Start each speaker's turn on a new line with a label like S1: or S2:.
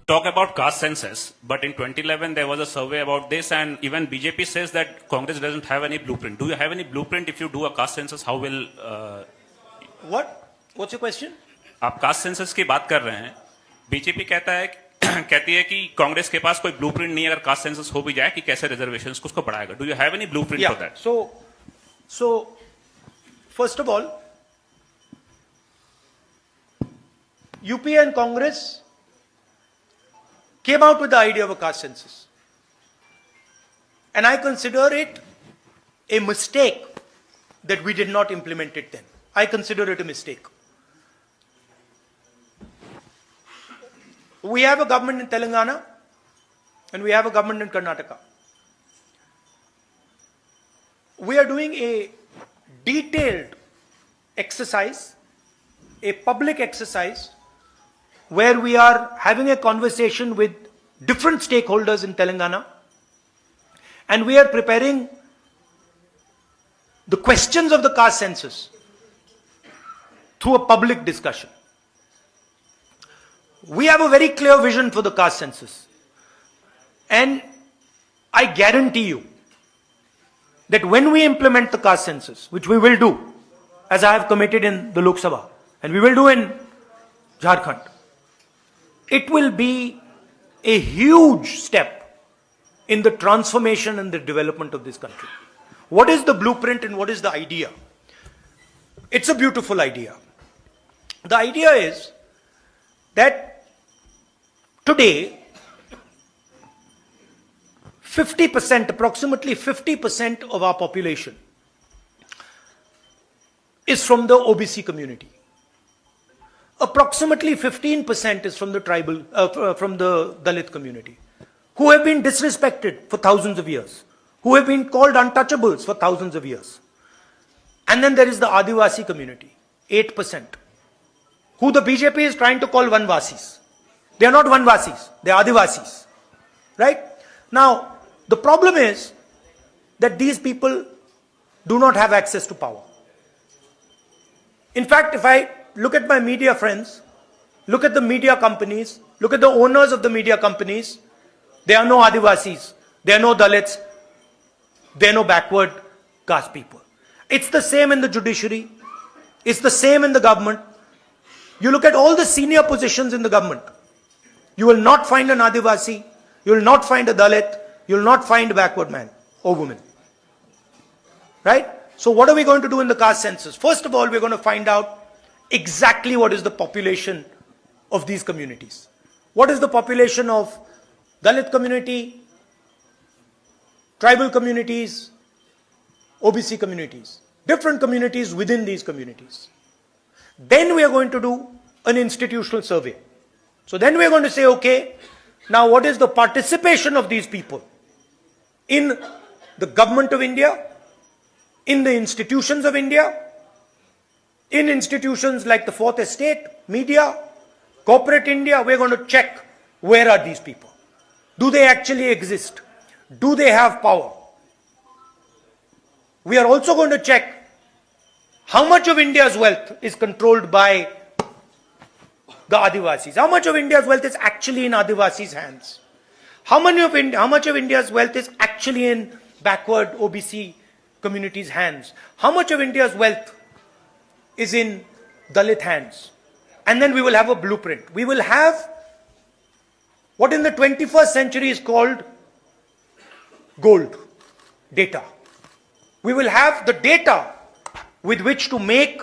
S1: talk about caste census, but in 2011 there was a survey about this, and even BJP says that Congress doesn't have any blueprint. Do you have any blueprint if you do a caste census? How will?
S2: What? What's your question?
S1: आप caste census की बात कर रहे हैं, BJP कहती है कि कांग्रेस के पास कोई ब्लूप्रिंट नहीं है अगर कास्ट सेंसस हो भी जाए कि कैसे रिजर्वेशंस को उसको बढ़ाएगा. Do you have any blueprint for that?
S2: So first of all, UP and Congress came out with the idea of a caste census, and I consider it a mistake that we did not implement it then. I consider it a mistake. We have a government in Telangana and we have a government in Karnataka. We are doing a detailed exercise, a public exercise, where we are having a conversation with different stakeholders in Telangana, and we are preparing the questions of the caste census through a public discussion. We have a very clear vision for the caste census, and I guarantee you that when we implement the caste census, which we will do, as I have committed in the Lok Sabha, and we will do in Jharkhand, it will be a huge step in the transformation and the development of this country. What is the blueprint and what is the idea? It's a beautiful idea. The idea is that today, 50%, approximately 50% of our population is from the OBC community. Approximately 15% is from the tribal, from the Dalit community, who have been disrespected for thousands of years, who have been called untouchables for thousands of years. And then there is the Adivasi community, 8%, who the BJP is trying to call Vanvasis. They are not Vanvasis, they are Adivasis. Right? Now, the problem is that these people do not have access to power. In fact, if I look at my media friends, look at the media companies, look at the owners of the media companies, there are no Adivasis, there are no Dalits, there are no backward caste people. It's the same in the judiciary, it's the same in the government. You look at all the senior positions in the government, you will not find an Adivasi, you will not find a Dalit, you will not find a backward man or woman. Right? So what are we going to do in the caste census? First of all, we're going to find out exactly what is the population of these communities. What is the population of Dalit community, tribal communities, OBC communities, different communities within these communities. Then we are going to do an institutional survey. So then we are going to say, okay, now what is the participation of these people in the government of India, in the institutions of India, in institutions like the fourth estate, media, corporate India. We're going to check where are these people. Do they actually exist? Do they have power? We are also going to check how much of India's wealth is controlled by the Adivasis. How much of India's wealth is actually in Adivasis' hands? How much of India's wealth is actually in backward OBC communities' hands? How much of India's wealth is in Dalit hands? And then we will have a blueprint. We will have what in the 21st century is called gold data. We will have the data with which to make